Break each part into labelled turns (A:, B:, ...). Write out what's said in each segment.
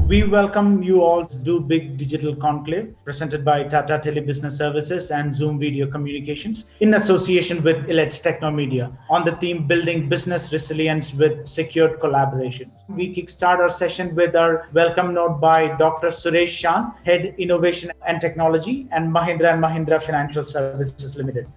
A: We welcome you all to Do Big Digital Conclave, presented by Tata Tele Business Services and Zoom Video Communications in association with Elets Techno Media on the theme Building Business Resilience with Secured Collaboration. We kickstart our session with our welcome note by Dr. Suresh Shan, Head Innovation and Technology and Mahindra Financial Services Limited.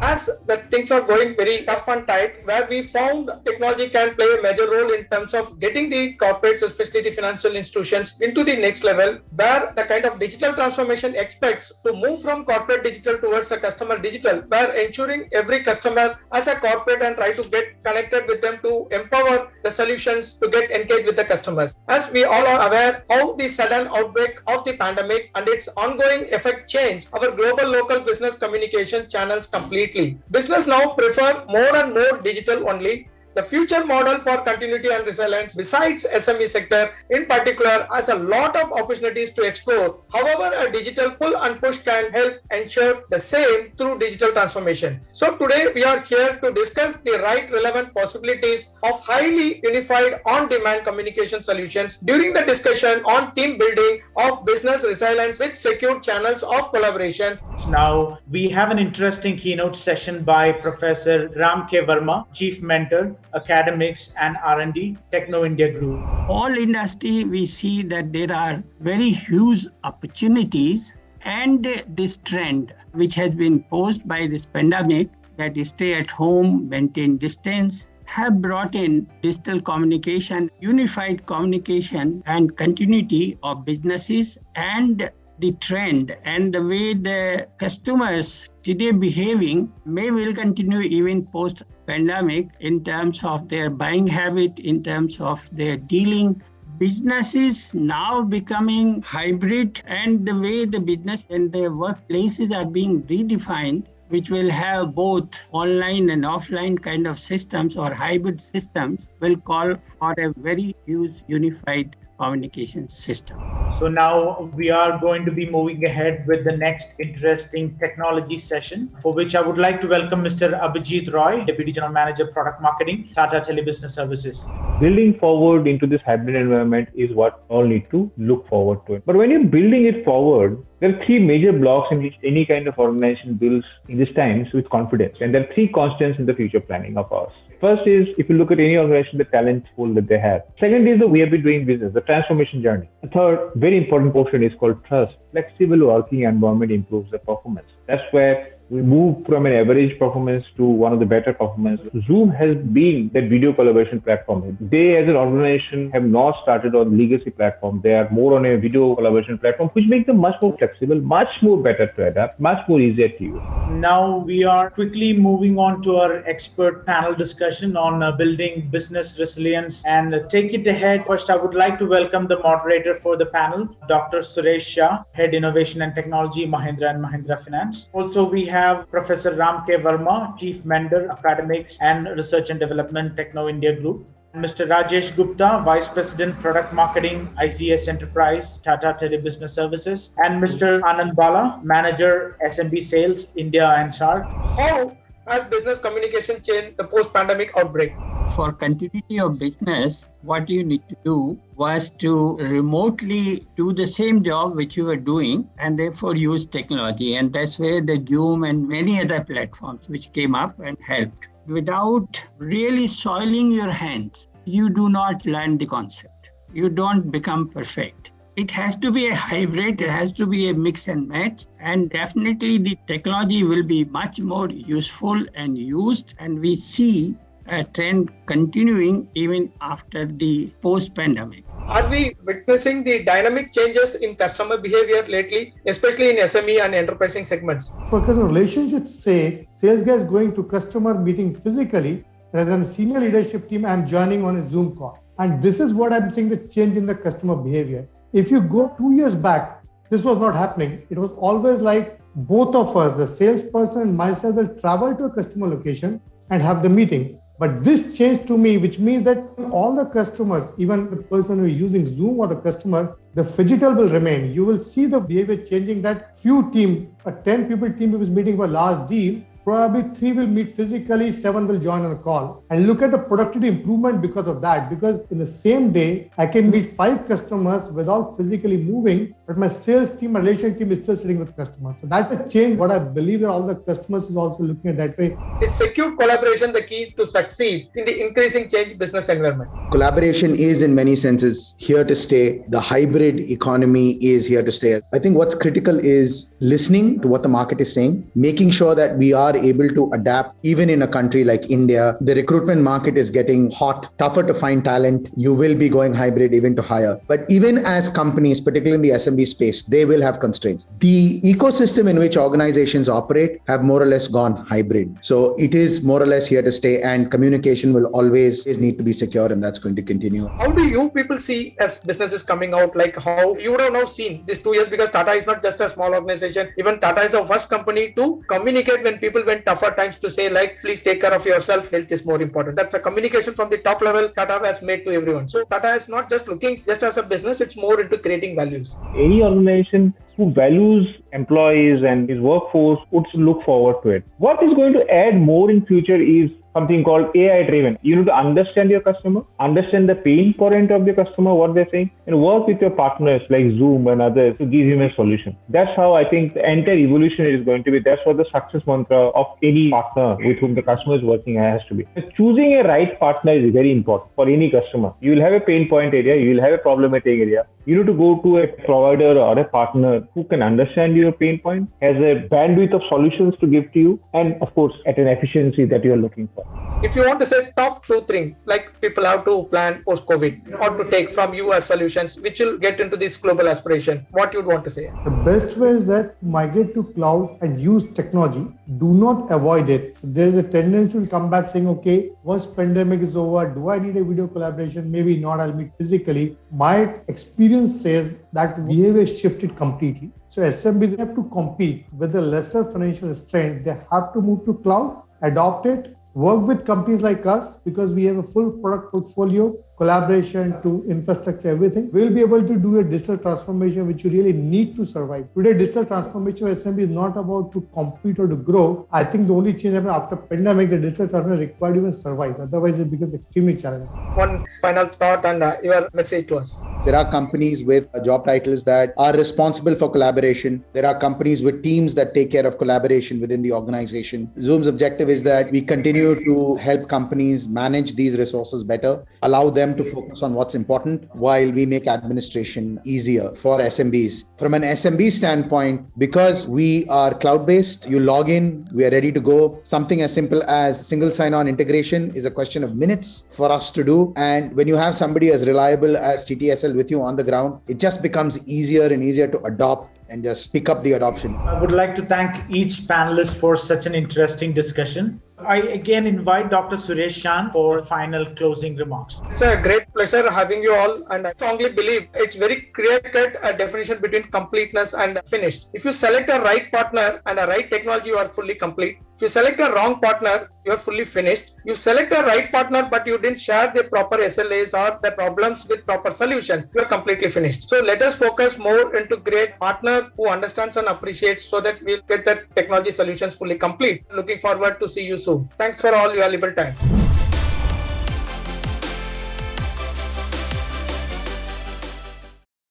B: As the things are going very tough and tight, where we found technology can play a major role in terms of getting the corporates, especially the financial institutions, into the next level, where the kind of digital transformation expects to move from corporate digital towards a customer digital, where ensuring every customer as a corporate and try to get connected with them to empower the solutions to get engaged with the customers. As we all are aware how the sudden outbreak of the pandemic and its ongoing effect change our global local business communication channels completely. Business now prefer more and more digital only. The future model for continuity and resilience, besides SME sector in particular, has a lot of opportunities to explore. However, a digital pull and push can help ensure the same through digital transformation. So today we are here to discuss the right relevant possibilities of highly unified on-demand communication solutions during the discussion on team building of business resilience with secure channels of collaboration.
A: Now, we have an interesting keynote session by Professor Ram K. Verma, Chief Mentor, Academics and R&D, Techno India Group.
C: All industry, we see that there are very huge opportunities, and this trend which has been posed by this pandemic, that is stay at home, maintain distance, have brought in digital communication, unified communication and continuity of businesses, and the trend and the way the customers today behaving will continue even post pandemic in terms of their buying habit, in terms of their dealing. Businesses now becoming hybrid, and the way the business and the workplaces are being redefined, which will have both online and offline kind of systems or hybrid systems, will call for a very huge unified communication system.
A: So now we are going to be moving ahead with the next interesting technology session, for which I would like to welcome Mr. Abhijit Roy, Deputy General Manager, Product Marketing, Tata Tele Business Services.
D: Building forward into this hybrid environment is what all need to look forward to it. But when you're building it forward, there are three major blocks in which any kind of organization builds in these times with confidence. And there are three constants in the future planning of ours. First is, if you look at any organization, the talent pool that they have. Second is the way of doing business, the transformation journey. The third, very important portion is called trust. Flexible working environment improves the performance. That's where we move from an average performance to one of the better performance. Zoom has been that video collaboration platform. They as an organization have not started on legacy platform. They are more on a video collaboration platform, which makes them much more flexible, much more better to adapt, much more easier to use.
A: Now we are quickly moving on to our expert panel discussion on building business resilience, and take it ahead. First, I would like to welcome the moderator for the panel, Dr. Suresh Shah, Head Innovation and Technology, Mahindra Finance. Also, we have Professor Ram K. Verma, Chief Mentor, Academics and Research and Development, Techno India Group. Mr. Rajesh Gupta, Vice President, Product Marketing, ICS Enterprise, Tata Tele Business Services. And Mr. Anand Bala, Manager, SMB Sales, India and SAARC.
B: How has business communication changed the post-pandemic outbreak?
C: For continuity of business, what you need to do was to remotely do the same job which you were doing, and therefore use technology. And that's where the Zoom and many other platforms which came up and helped. Without really soiling your hands, you do not learn the concept. You don't become perfect. It has to be a hybrid, it has to be a mix and match, and definitely the technology will be much more useful and used, and we see a trend continuing even after the post-pandemic.
B: Are we witnessing the dynamic changes in customer behavior lately, especially in SME and enterprising segments?
E: For customer relationships' sake, sales guys going to customer meeting physically rather than senior leadership team and joining on a Zoom call. And this is what I'm seeing, the change in the customer behavior. If you go 2 years back, this was not happening. It was always like both of us, the salesperson and myself, will travel to a customer location and have the meeting. But this changed to me, which means that all the customers, even the person who is using Zoom or the customer, the phygital will remain. You will see the behavior changing, that few team, a 10 people team who is meeting for a large deal, probably 3 will meet physically, 7 will join on a call. And look at the productivity improvement because of that. Because in the same day, I can meet 5 customers without physically moving, but my sales team, my relationship team is still sitting with customers. So that has changed. What I believe that all the customers is also looking at that way.
B: Is secure collaboration the key to succeed in the increasing change business environment?
F: Collaboration is in many senses here to stay. The hybrid economy is here to stay. I think what's critical is listening to what the market is saying, making sure that we are able to adapt. Even in a country like India, the recruitment market is getting hot, tougher to find talent. You will be going hybrid even to hire. But even as companies, particularly in the SMB space, they will have constraints. The ecosystem in which organizations operate have more or less gone hybrid. So it is more or less here to stay, and communication will always need to be secure, and that's going to continue.
B: How do you people see as businesses coming out, like how you would have now seen these 2 years, because Tata is not just a small organization. Even Tata is the first company to communicate when people went tougher times to say, like, please take care of yourself. Health is more important. That's a communication from the top level Tata has made to everyone. So Tata is not just looking just as a business, it's more into creating values.
D: Any organization who values employees and his workforce would look forward to it. What is going to add more in future is something called AI driven. You need to understand your customer, understand the pain point of the customer, what they're saying, and work with your partners like Zoom and others to give him a solution. That's how I think the entire evolution is going to be. That's what the success mantra of any partner with whom the customer is working has to be. So choosing a right partner is very important for any customer. You will have a pain point area, you will have a problematic area. You need to go to a provider or a partner who can understand your pain point, has a bandwidth of solutions to give to you, and of course at an efficiency that you are looking for.
B: If you want to say top 2 things, like people have to plan post-COVID or to take from you as solutions, which will get into this global aspiration, what you'd want to say?
E: The best way is that migrate to cloud and use technology. Do not avoid it. So there is a tendency to come back saying, okay, once pandemic is over, do I need a video collaboration? Maybe not, I'll meet physically. My experience says that behavior shifted completely. So SMBs have to compete with a lesser financial strength. They have to move to cloud, adopt it, work with companies like us because we have a full product portfolio, collaboration to infrastructure, everything. We'll be able to do a digital transformation which you really need to survive. Today, digital transformation of SMB is not about to compete or to grow. I think the only change happened after pandemic, the digital transformation required you to survive. Otherwise, it becomes extremely challenging.
B: One final thought and your message to us.
F: There are companies with job titles that are responsible for collaboration. There are companies with teams that take care of collaboration within the organization. Zoom's objective is that we continue to help companies manage these resources better, allow them to focus on what's important while we make administration easier for SMBs. From an SMB standpoint, because we are cloud-based, you log in, we are ready to go. Something as simple as single sign-on integration is a question of minutes for us to do. And when you have somebody as reliable as TTSL with you on the ground, it just becomes easier and easier to adopt and just pick up the adoption.
A: I would like to thank each panelist for such an interesting discussion. I again invite Dr. Suresh Shan for final closing remarks.
B: It's a great pleasure having you all, and I strongly believe it's very clear-cut definition between completeness and finished. If you select a right partner and a right technology, you are fully complete. If you select a wrong partner, you are fully finished. You select a right partner, but you didn't share the proper SLAs or the problems with proper solution, you are completely finished. So let us focus more into great partner who understands and appreciates so that we'll get the technology solutions fully complete. Looking forward to see you soon. Thanks for all your valuable time.